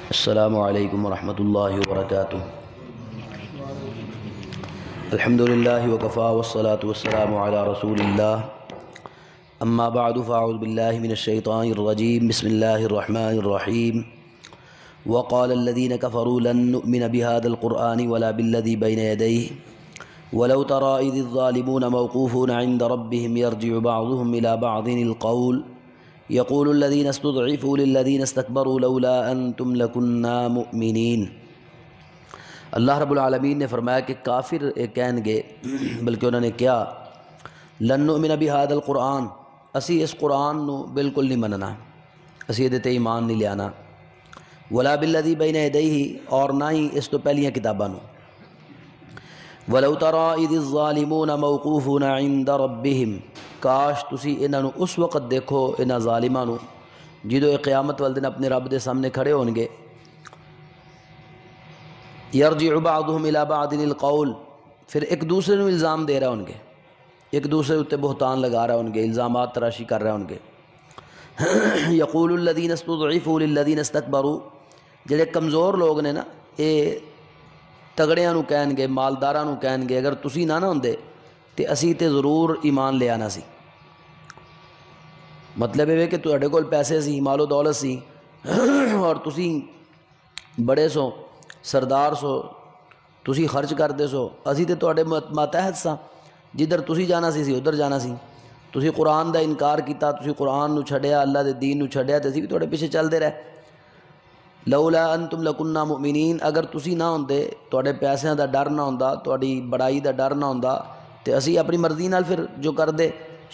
السلام علیکم ورحمۃ اللہ وبرکاتہ۔ الحمد للہ وکفیٰ والصلاة والسلام علی رسول اللہ، اما بعد فاعوذ باللہ من الشیطان الرجیم، بسم اللہ الرحمن الرحیم۔ وقال الذین کفروا لن نؤمن بهذا القرآن ولا بالذی بین یدیہ ولو تری اذ الظالمون موقوفون عند ربهم یرجع بعضهم الى بعض القول یقول الذین استضعفوا للذین استکبروا لولا انتم لکنا مؤمنین۔ اللہ رب العالمین نے فرمایا کہ کافر کہیں گے، بلکہ انہوں نے کیا، لن نؤمن بہذا القرآن، اسی اس قرآن نو بالکل نہیں مننا، اسی یہ تے ایمان نہیں لیانا، ولا بالذی بین یدیہ، اور نہ ہی اس تو پہلیاں کتاباں نو، ولو تری اذ الظالمون موقوفون عند ربهم، کاش تسی انہاں نو اس وقت دیکھو، انہاں ظالماں نو جدو قیامت والدن اپنے رب دے سامنے کھڑے ہون گے، یرجع بعضهم الى بعض القول، پھر ایک دوسرے نو الزام دے رہے ہون گے، ایک دوسرے اتے بہتان لگا رہے ہون گے، الزامات تراشی کر رہے ہون گے۔ یقول الذین استضعفوا للذین استکبروا، جڑے کمزور لوگ نے نا، اے تگڑیاں نو کہن گے، مالداراں نو کہن گے، اگر تسی نہ ہوندے تے اسی تے ضرور ایمان لے آنا سی۔ مطلب یہ کہ تہاڈے کول پیسے سی، مال و دولت سی، اور تسی بڑے سو، سردار سو، تسی خرچ کردے سو، اسی تے تہاڈے ماتحت ساں، جدھر تسی جانا سی ادھر جانا سی۔ تسی قرآن دا انکار کیتا، تسی قرآن نو چھڈیا، اللہ دے دین نو چھڈیا، تے اسی بھی تہاڈے پیچھے چلدے رہے۔ لولا انتم لکنا مؤمنین، اگر تسی نہ ہوندے، تہاڈے پیسیاں دا ڈر نہ ہوندا، تہاڈی بڑائی دا ڈر نہ ہوندا، تے اسی اپنی مرضی نال پھر جو کردے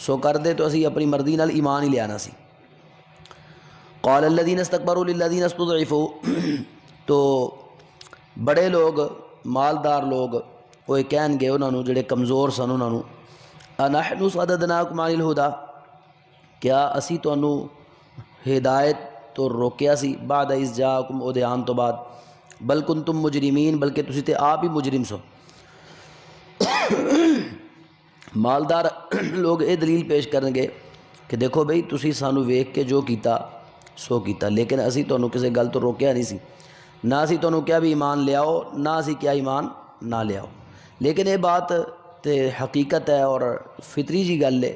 سو کردے، تو اسی اپنی مرضی نال ایمان ہی لے آنا سی۔ قال الذین استکبروا للذین استضعفوا، تو بڑے لوگ، مالدار لوگ وہ کہن گے انہوں نے جڑے کمزور سن، انہوں نے انحن صددناکم عن الہدی، کیا اسی تانوں ہدایت تو روکیا سی، بعد اذ جاءکم، او دے آن تو بعد، بل کنتم مجرمین، بلکہ تسی تے آپ ہی مجرم سو۔ مالدار لوگ یہ دلیل پیش کرن گے کہ دیکھو بھئی تسی سانو ویکھ کے جو کیتا سو کیتا، لیکن اسی تانوں کسی گل تو روکیا نہیں سی، نہ اسی تانوں کیا بھی ایمان لیاؤ، نہ اسی کیا ایمان نہ لیاؤ۔ لیکن یہ بات تے حقیقت ہے اور فطری جی گل ہے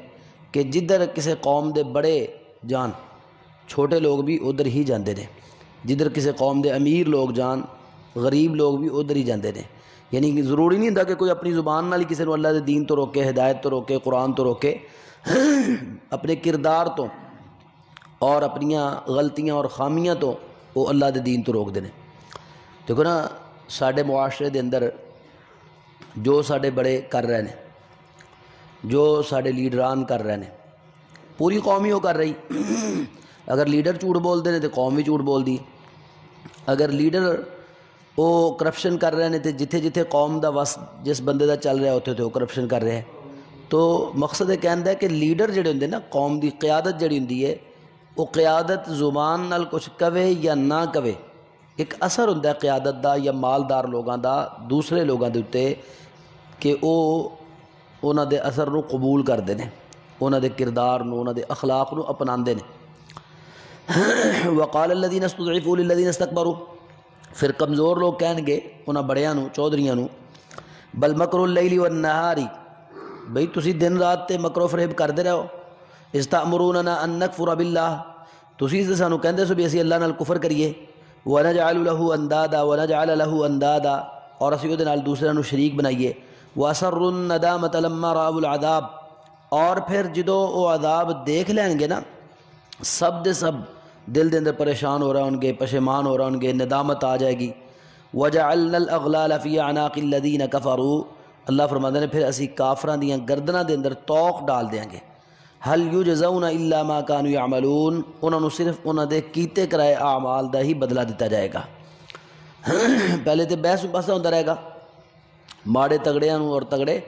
کہ جدھر کسی قوم دے بڑے جان، چھوٹے لوگ بھی ادھر ہی جاندے نے، جدھر کسی قوم دے امیر لوگ جان، غریب لوگ بھی ادھر ہی جاندے نے۔ یعنی کہ ضروری نہیں ہوتا کہ کوئی اپنی زبان نال ہی کسی نے اللہ دے دین تو روکے، ہدایت تو روکے، قرآن تو روکے، اپنے کردار تو اور اپنیاں غلطیاں اور خامیاں تو وہ اللہ دے دین تو روک دینے۔ دیکھو نا، ساڈے معاشرے دے اندر جو ساڈے بڑے کر رہے ہیں، جو ساڈے لیڈران کر رہے ہیں، پوری قوم ہی وہ کر رہی۔ اگر لیڈر جھوٹ بول دے تو قوم بھی جھوٹ بول دی، اگر لیڈر وہ کرپشن کر رہے ہیں تو جتھے جتھے قوم دا وس جس بندے دا چل رہا ہے اتنے وہ کرپشن کر رہے ہیں۔ تو مقصد یہ کہنا ہے کہ لیڈر جڑے ہوندے نا، قوم دی قیادت جڑی ہوندی ہے، وہ قیادت زبان نال کچھ کہے یا نہ کہے، ایک اثر ہوندا ہے قیادت دا یا مالدار لوگاں دا دوسرے لوگاں دے اتے، کہ وہ انہاں دے اثر نو قبول کردے نے، انہاں دے کردار نو، انہاں دے اخلاق نو اپناندے نے۔ وقال الذین استضعفوا للذین استکبروا، پھر کمزور لوگ کہن گے انہاں بڑیاں نو، چودھریاں نو، بل مکر اللیل والنہار، بھئی تسی دن رات تے مکر و فریب کردے رہو، استأمروننا ان نکفر باللہ، تسی تے سانو کہندے سو بھی اسی اللہ نال کفر کریے، ونجعل له اندادا، ونجعل له اندادا، اور اسی دے نال دوسرے نو شریک بنائیے، واسروا الندامۃ لما رأوا العذاب، اور پھر جدو وہ عذاب دیکھ لیں گے نا، سب دے سب دل دے اندر پریشان ہو رہے ہوں گے، پشیمان ہو رہے ہوں گے، ندامت آ جائے گی۔ وَجَعَلْنَا الْأَغْلَالَ فِي أَعْنَاقِ الَّذِينَ كَفَرُوا، اللہ فرماتے ہیں پھر اسی کافراں دیاں گردناں دے اندر توق ڈال دیں گے۔ هَلْ يُجْزَوْنَ إِلَّا مَا كَانُوا يَعْمَلُونَ، انہوں نے صرف انہوں دے کیتے کرائے اعمال دا ہی بدلہ دیتا جائے گا۔ پہلے تو بحث بحث ہوتا رہے گا، ماڑے تگڑیاں نو اور تگڑے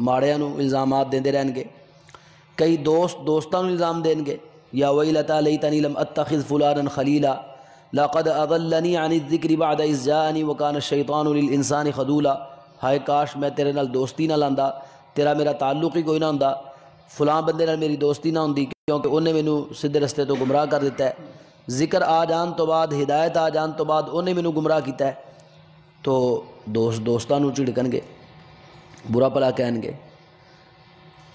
ماڑیاں نو الزامات دیندے رہن گے، کئی دوست دوستاں نو الزام دیں گے، یا ویلتا لیتنی لم اتخذ فلانا خلیلا لقد اضلنی عن الذکر بعد اذ جاءنی وکان الشیطان للانسان خذولا، ہائے کاش میں تیرے نال دوستی نہ لاندا، تیرا میرا تعلق ہی کوئی نہ ہوندا، فلاں بندے نال میری دوستی نہ ہوندی کیونکہ انہیں مینوں سیدھے رستے تو گمراہ کر دیتا ہے۔ ذکر آ جان تو بعد ہدایت آ جان تو بعد انہیں مینوں گمراہ کیتا ہے، تو دوستاں نوں جھڑکن گے، برا بھلا کہن گے،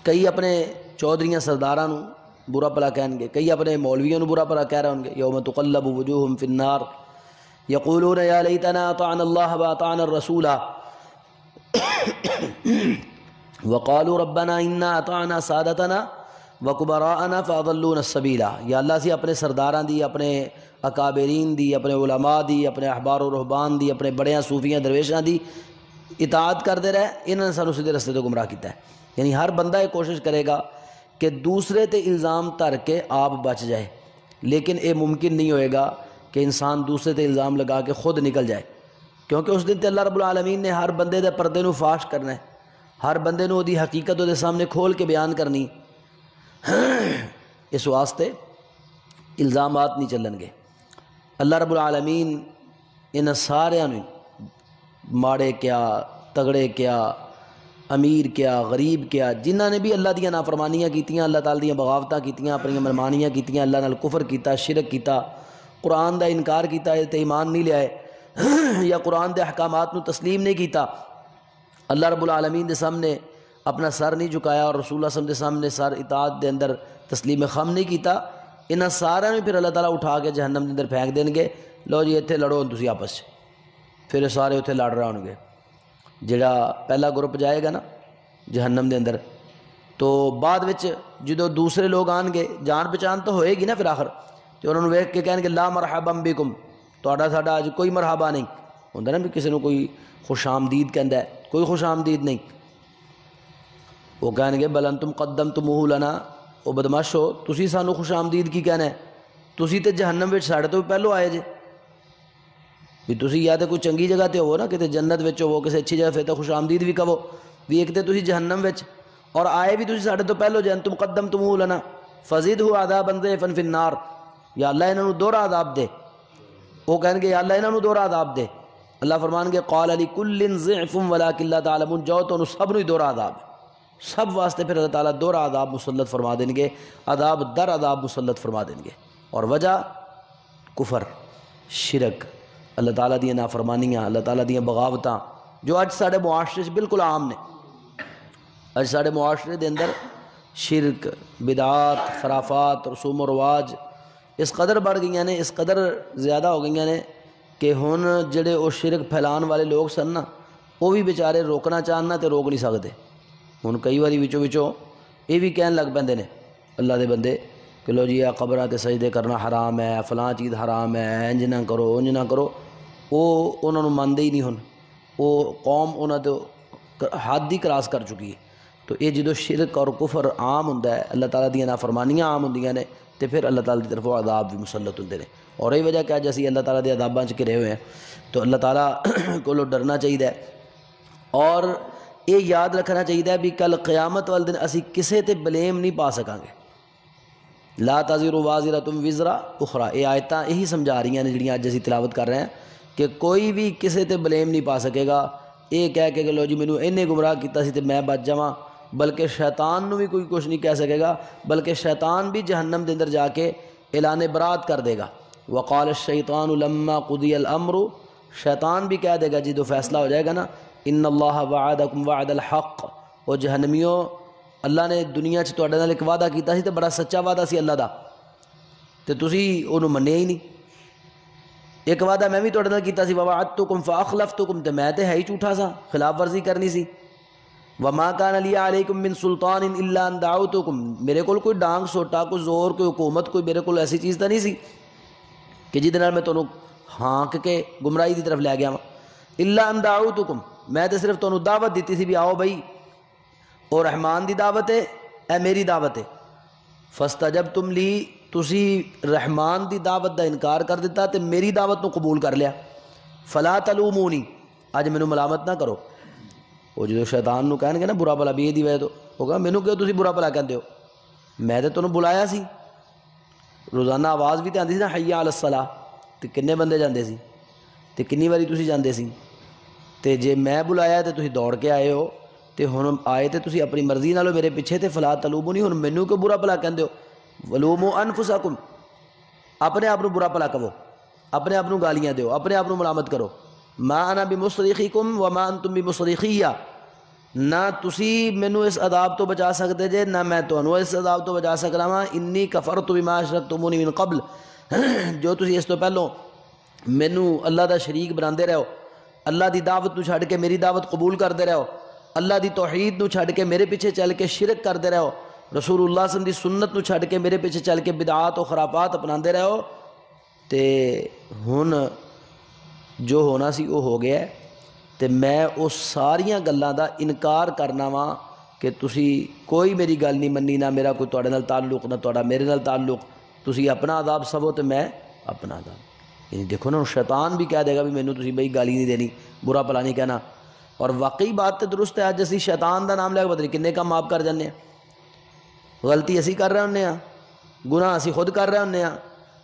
کئی اپنے چودھریاں سرداراں نوں برا بھلا کہن گے، کئی اپنے مولویوں نوں برا بھلا کہہ رہے ہون گے، یوم تقلب وجوہہم فی النار یقولون یا لیتنا اطعنا اللہ واطعنا الرسول وقالوا ربنا انا اطعنا سادتنا وکبراءنا فاضلونا السبیل، یا اللہ سی اپنے سرداراں دی، اپنے اکابرین دی، اپنے علماء دی، اپنے احبار و رہبان دی، اپنے بڑیاں صوفیاں درویشاں دی اطاعت کرتے رہے، انہوں نے سانو سیدھے رستے تو گمراہ کیتا ہے۔ یعنی ہر بندہ یہ کوشش کرے گا کہ دوسرے تے الزام تر کے آپ بچ جائے، لیکن یہ ممکن نہیں ہوئے گا کہ انسان دوسرے تے الزام لگا کے خود نکل جائے، کیونکہ اس دن تے اللہ رب العالمین نے ہر بندے دے پردے نو فاش کرنا ہے، ہر بندے نو دی حقیقت دے سامنے کھول کے بیان کرنی، اس واسطے الزامات نہیں چلن گے۔ اللہ رب العالمین ان سارے ماڑے کیا، تگڑے کیا، امیر کیا، غریب کیا، جنہ نے بھی اللہ دیا نافرمانیاں کیتیاں، اللہ تعالی دیا بغاوتاں کیتیاں، اپنی منمانیاں کیتیاں، اللہ نال کفر کیتا، شرک کیتا، قرآن دا انکار کیتا، تے ایمان نہیں لے آئے یا قرآن دے احکامات نو تسلیم نہیں کیتا، اللہ رب العالمین دے سامنے اپنا سر نہیں جھکایا اور رسول اللہ صلی اللہ علیہ وسلم دے سامنے سر اطاعت دے اندر تسلیم خم نہیں کیتا، انہاں سارا میں پھر اللہ تعالیٰ اٹھا کے جہنم دے اندر پھینک دیں گے، لو جی اتنے لڑو تسی آپس پھر سارے اتنے لڑ رہے ہوں گے۔ جڑا پہلا گروپ جائے گا نا جہنم دے اندر، تو بعد وچ جدو دوسرے لوگ آن گے، جان پہچان تو ہوئے گی نا پھر آخر، تو انہوں نے ویکھ کے کہن گے لا مرحبا بکم، تہاڈا ساڈا اج کوئی مرحبا نہیں ہوندا نا، بھی کسی نے کوئی خوش آمدید کہندا ہے، کوئی خوش آمدید نہیں، وہ کہیں گے بل انتم قدمتموہ لنا، او بدماشو تسی سانو خوش آمدید کی کہنا ہے، تسی تے جہنم وچ ساڈے تو پہلو آئے جے، بھی تسی یا تے کوئی چنگی جگہ تے ہوو نا، کتے جنت وچ ہوو، کسی اچھی جگہ، پھر تے خوش آمدید بھی کہو، بھی ایک تے تسی جہنم وچ اور آئے بھی تسی ساڈے تو پہلو جے، انتم قدمتموہ لنا فزدہ عذابا ضعفا فی النار، یا اللہ انہاں نو دوہرا عذاب دے، وہ کہیں گے یا اللہ انہاں نو دوہرا عذاب دے، اللہ فرمان گے قال لکل ضعف ولکن لا تعلمون، جو تو سب نو دوہرا عذاب ہے، سب واسطے پھر اللہ تعالیٰ دوہرا عذاب مسلط فرما دیں گے، عذاب در عذاب مسلط فرما دیں گے، اور وجہ کفر، شرک، اللہ تعالیٰ دیا نافرمانیاں، اللہ تعالیٰ دیا بغاوتاں، جو اج ساڑے معاشرے سے بالکل عام نے، اج ساڑے معاشرے دے اندر شرک، بدعات، خرافات، رسوم و رواج اس قدر بڑھ گئی نے، اس قدر زیادہ ہو گئی نے کہ ہن جڑے وہ شرک پھیلان والے لوگ سن نا، وہ بھی بیچارے روکنا چاہنا تے روک نہیں سکتے، ہن کئی واری وچوں یہ بھی کہن لگ پیندے نے اللہ دے بندے کہ لو جی قبراں تے سجدے کرنا حرام ہے، فلاں چیز حرام ہے، انج نہ کرو انج نہ کرو، وہ انہوں نے مانتے ہی نہیں، ہن وہ قوم انہوں تو حد ہی کراس کر چکی ہے۔ تو یہ جدو شرک اور کفر عام ہوں، اللہ تعالیٰ دیا نافرمانیاں عام ہوں نے، تو پھر اللہ تعالیٰ کی طرف عذاب بھی مسلط ہوتے ہیں، اور یہی وجہ کہ اج اسی اللہ تعالیٰ کے عذاباں چ گھرے ہوئے ہیں، تو اللہ تعالیٰ کو ڈرنا چاہیے، اور یہ یاد رکھنا چاہیے بھی کل قیامت والے دن اسی کسے تے بلیم نہیں پا سکاں گے، لا تزر وازرۃ وزر اخری، یہ آیتاں یہی سمجھا رہی ہیں جڑیاں اج اسی تلاوت کر رہے ہیں کہ کوئی بھی کسے تے بلیم نہیں پا سکے گا، یہ کہہ کے کہ لو جی مینوں انہیں گمراہ کیتا سی تے میں بچ جاواں، بلکہ شیطان نو بھی کوئی کچھ نہیں کہہ سکے گا، بلکہ شیطان بھی جہنم دے اندر جا کے اعلان برات کر دے گا، وقال الشیطان لما قضی الامر، شیطان بھی کہہ دے گا جدو فیصلہ ہو جائے گا نا، ان اللہ وعدکم وعد الحق، وہ جہنمیوں اللہ نے دنیا چ تواڈے نال ایک وعدہ کیتا سی تے بڑا سچا وعدہ سی اللہ دا، تے تسی اونوں منیا ہی نہیں، ایک وعدہ میں بھی تواڈے نال کیتا سی ووعدتکم فاخلفتکم، تے میں تے ہے ہی جھوٹا سا، خلاف ورزی کرنی سی، وما کان لی علیکم من سلطان الا ان دعوتکم، میرے کول کوئی ڈانگ سوٹا، کوئی زور، کوئی حکومت، کوئی میرے کول ایسی چیز تو نہیں سی کہ جہدے نال میں تانوں ہانک کے گمراہی دی طرف لے گیا ہاں، الا ان دعوتکم، میں تے صرف تانوں دعوت دیتی سی بھی آؤ بھائی، اور رحمان دی دعوت ہے، اے میری دعوت ہے، فاستجبتم لی، تسی رحمان دی دعوت دا انکار کر دیتا تے میری دعوت نو قبول کر لیا، فلا تلومونی، اج مینوں ملامت نہ کرو، وہ جدو شیطان نو کہن گے نا برا بھلا بھی دی وجہ تو ہوگا مینوں کیوں تسی برا بھلا کہندے ہو، میں تے تانوں بلایا سی، روزانہ آواز بھی تے آندی سی نا حی علی الصلاۃ، تے کنے بندے جاندے سی، تے کنی واری تسی جاندے سی، تے جے میں بلایا تے تسی دوڑ کے آئے ہو، تے ہن آئے تے تسی اپنی مرضی نالو میرے پیچھے، تے فلا تلومونی، ہن مینوں کیوں برا بھلا کہندے ہو، ولوموا انفسکم، اپنے آپ برا بھلا کہو، اپنے آپ گالیاں دیو، اپنے آپ ملامت کرو. ما انا بمصرخکم وما انتم بمصرخیہ، نہ تسی مینو اس عذاب تو بچا سکتے جے نہ میں تمہیں اس عذاب تو بچا سکنا وا. انی کفرت بما اشرکتمونی من قبل، جو تسی اس تو پہلوں مینو اللہ دا شریک بناندے رہو، اللہ دی دعوت نو چھڈ کے میری دعوت قبول کردے رہو، اللہ دی توحید نو چھڈ کے میرے پیچھے چل کے شرک کردے رہو، رسول اللہ صلی اللہ علیہ وسلم دی سنت نو چھڈ کے میرے پیچھے چل کے بدعات و خرافات اپناندے رہو. تے ہن جو ہونا سی وہ ہو گیا ہے. تے میں اس ساریاں گلاں دا انکار کرنا وا کہ تسی کوئی میری گل نہیں منی، نہ میرا کوئی تواڈے نال تعلق نہ تواڈا میرے نال تعلق، تسی اپنا عذاب سبو تے میں اپنا عذاب. یعنی دیکھو نا، شیطان بھی کہہ دے گا بھی مینوں تسی بھائی گالی نہیں دینی، برا بھلا نہیں کہنا. اور واقعی بات تے درست ہے. اج اسی شیطان دا نام لے کے پتہ نہیں کنے کام آپ کر جانے ہیں. غلطی اسی کر رہے ہونے ہاں، گناہ اسی خود کر رہے ہونے ہاں.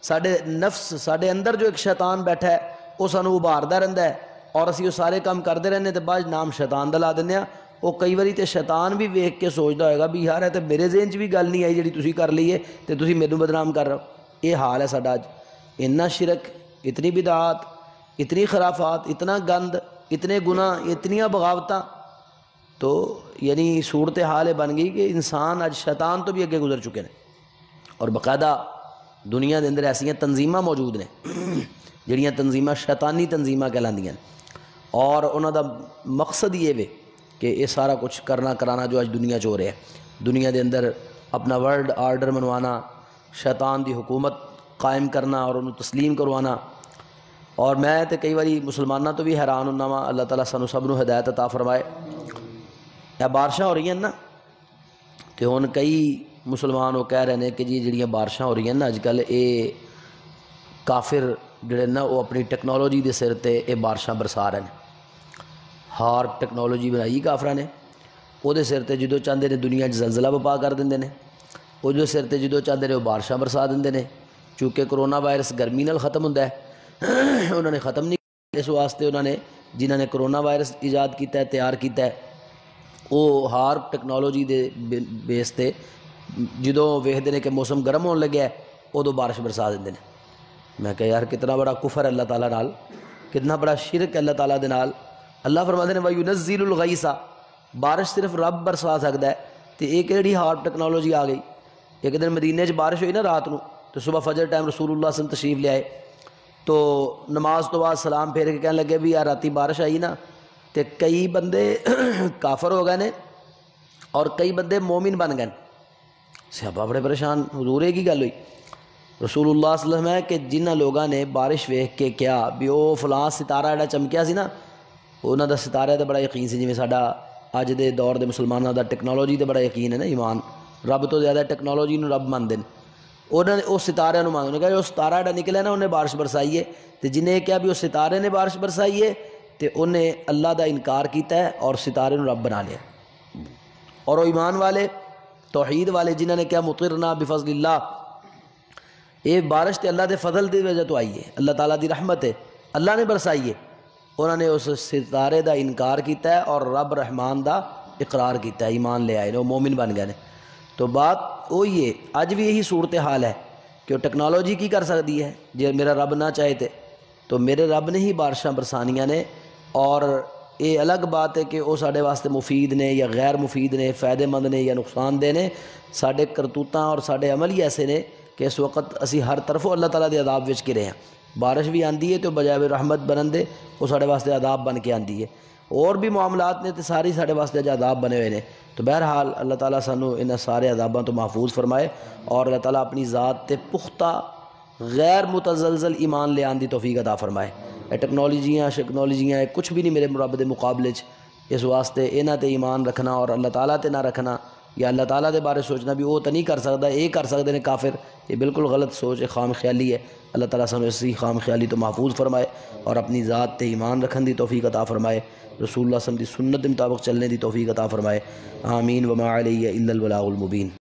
ساڈے نفس، ساڈے اندر جو ایک شیطان بیٹھا ہے وہ سانوں ابھاردا رہندا ہے، اور اسی وہ سارے کام کرتے رہنے تے بعد نام شیطان دا لا دینے ہاں. وہ کئی واری تے شیطان بھی ویکھ کے سوچدا ہوئے گا بھی یار تے میرے ذہن 'چ بھی گل نہیں آئی جڑی تسی کر لئی ہے تے تسی مینوں بدنام کر رہے ہو. یہ حال ہے ساڈا اج. اتنا شرک، اتنی بدعات، اتنی خرافات، اتنا گند، اتنے گناہ، اتنیاں بغاوتاں. تو یعنی صورت حال بن گئی کہ انسان اج شیطان تو بھی اگے گزر چکے ہیں. اور باقاعدہ دنیا دے اندر ایسیاں تنظیماں موجود نے جڑیاں تنظیماں شیطانی تنظیماں کہلاندیاں، اور انہاں دا مقصد یہ وے کہ یہ سارا کچھ کرنا کرانا جو اج دنیا چ ہو رہا ہے، دنیا دے اندر اپنا ورلڈ آرڈر منوانا، شیطان دی حکومت قائم کرنا اور انہوں تسلیم کروانا. اور میں تے کئی باری مسلمانوں تو بھی حیران ہونا وا. اللہ تعالیٰ سانو سب نو ہدایت عطا فرمائے. یہ بارشاں ہو رہی ہیں نا، تے ہن کئی مسلمان وہ کہہ رہے ہیں کہ جی جڑیاں بارشاں ہو رہی ہیں نا اج کل، یہ کافر جڑے نا وہ اپنی ٹیکنالوجی دے سر تے یہ بارشاں برسا رہے ہیں. ہارپ ٹیکنالوجی بنائی کافراں نے، وہ دے سر تے جدوں چاہتے ہیں دنیا زلزلہ بپا کر دیں نے، وہ جو سر تے جدوں چاہتے ہیں وہ بارشاں برسا دیں نے. چونکہ کرونا وائرس گرمی نال ختم ہوتا ہے، انہوں نے ختم نہیں کیا. اس واسطے انہوں نے جنہوں نے کرونا وائرس ایجاد کیتا ہے، تیار کیتا ہے، وہ ہارپ ٹیکنالوجی دے بیس تے جدوں ویکھدے نے کہ موسم گرم ہون لگیا ہے ادو بارش برسا دیں. میں کہ یار کتنا بڑا کفر ہے اللہ تعالیٰ نال، کتنا بڑا شرک ہے اللہ تعالیٰ دے نال. اللہ فرماتے ہیں وَيُنَزِّلُ الْغَيْثَ، بارش صرف رب برسا سکتا ہے. تو یہ کہڑی ہارپ ٹیکنالوجی آ گئی. ایک دن مدینے 'چ بارش ہوئی نا رات نو، تو صبح فجر ٹائم رسول اللہ صلی اللہ علیہ وسلم تشریف لے آئے. تو نماز تو بعد سلام پھیر کے کہنے لگے بھی یار راتی بارش آئی نا، تے کئی بندے کافر ہو گئے نے اور کئی بندے مومن بن گئے. صحابہ بڑے پریشان، حضور کی گل ہوئی. رسول اللہ صلی اللہ علیہ وسلم ہے کہ جنہ لوگوں نے بارش ویکھ کے کیا بھی وہ فلاں ستارہ جڑا چمکیا سی نا، انہوں دا ستارے تے بڑا یقین سی. جویں ساڈا اج دے دور دے مسلمانوں دا ٹیکنالوجی تے بڑا یقین ہے نا، ایمان رب تو زیادہ ٹیکنالوجی نو رب مانتے ہیں. انہوں نے اس ستارے نو مانتے، کہ جو ستارہ جڑا نکلے نا انہیں بارش برسائی ہے. تو جنہیں کیا بھی اس ستارے نے بارش برسائی ہے تو انہیں اللہ دا انکار کیتا ہے اور ستارے نو رب بنا لیا. اور وہ ایمان والے توحید والے جنہوں نے کیا مطرنا بفضل اللہ، یہ بارش تے اللہ دے فضل دی وجہ تو آئی ہے، اللہ تعالیٰ دی رحمت ہے، اللہ نے برسائی ہے. انہوں نے اس ستارے دا انکار کیتا ہے اور رب رحمان دا اقرار کیتا ہے، ایمان لے آئے، وہ مومن بن گئے. تو بات وہی ہے، اج بھی یہی صورت حال ہے کہ وہ ٹیکنالوجی کی کر سکتی ہے جی میرا رب نہ چاہے تو میرے رب نے ہی بارشاں برسانیاں نے. اور یہ الگ بات ہے کہ وہ سارے واسطے مفید نے یا غیر مفید نے، فائدے مند نے یا نقصان دہ نے. سارے کرتوتاں اور سارے عمل ہی ایسے نے کہ اس وقت اسی ہر طرفوں اللہ تعالیٰ دے عذاب وچ گرے ہیں. بارش بھی آندی ہے تو بجائے رحمت بنن دے وہ سارے واسطے عذاب بن کے آندی ہے. اور بھی معاملات نے تو ساری سارے واسطے عذاب بنے ہوئے ہیں. تو بہرحال اللہ تعالیٰ سانو انہاں سارے عذاباں تو محفوظ فرمائے، اور اللہ تعالیٰ اپنی ذات تے پختہ غیر متزلزل ایمان لے آن دی توفیق عطا فرمائے. اے ٹیکنالوجیاں کچھ بھی نہیں میرے رب دے مقابلے چ. اس واسطے انہاں تے ایمان رکھنا اور اللہ تعالیٰ تے نہ رکھنا یا اللہ تعالیٰ دے بارے سوچنا بھی وہ تو نہیں کر سکتا، یہ کر سکتے ہیں کافر، یہ بالکل غلط سوچ ہے، خام خیالی ہے. اللہ تعالیٰ سانو اسی خام خیالی تو محفوظ فرمائے اور اپنی ذات تے ایمان رکھن دی توفیق عطا فرمائے، رسول اللہ صلی اللہ علیہ وسلم دی سنت کے مطابق چلنے دی توفیق عطا فرمائے. آمین. وما علیہ الا البلاغ المبین.